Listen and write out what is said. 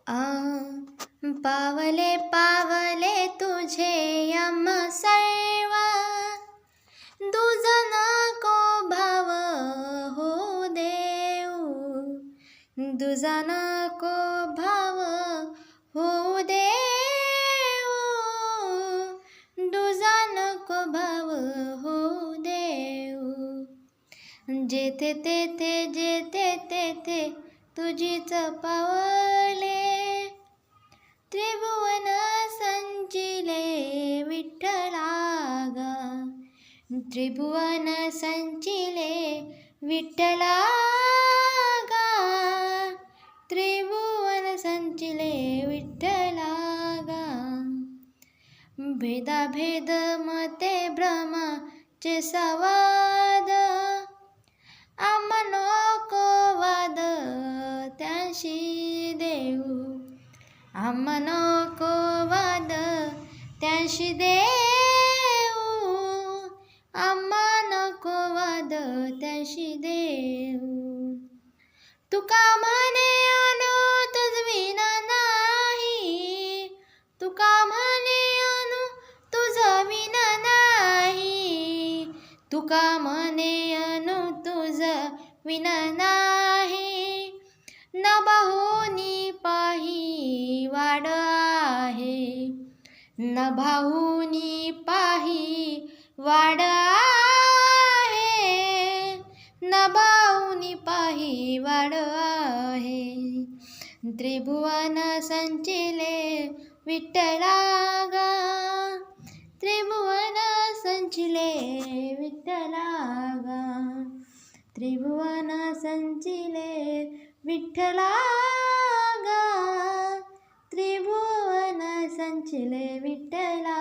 आ पावले पावले तुझे यम सर्व, दुज नको भाव हो देऊ, दुज नको भाव हो देऊ, दुज नको भाव हो देऊ. जेथे तेथे जेथे तेथे तुझीच पावले, त्रिभुवन संचिले विठ्ठला गा, त्रिभुवन संचिले विठ्ठला गा, त्रिभुवन संचिले विठ्ठला गा. भेदाभेद मते भ्रमाचे संवाद, आम्हा नको वाद त्यांशी देऊ, आम्हा नको वाद त्यांशी देऊ, आम्हा नको वाद त्यांशी देऊ. तुका म्हणे अनु तुझ विना नाही, तुका म्हणे अनु तुझ विना नाही, तुका म्हणे अनु तुझ विना नाही. न भाऊनी पाही वाड आहे, न भाऊनी पाही वाड आहे, न भाऊनी पाही वाड आहे. त्रिभुवन संचिले विठ्ठला गा, त्रिभुवन संचिले विठ्ठला गा, त्रिभुवन संचिले विठ्ठला गा, त्रिभुवन संचिले विठ्ठला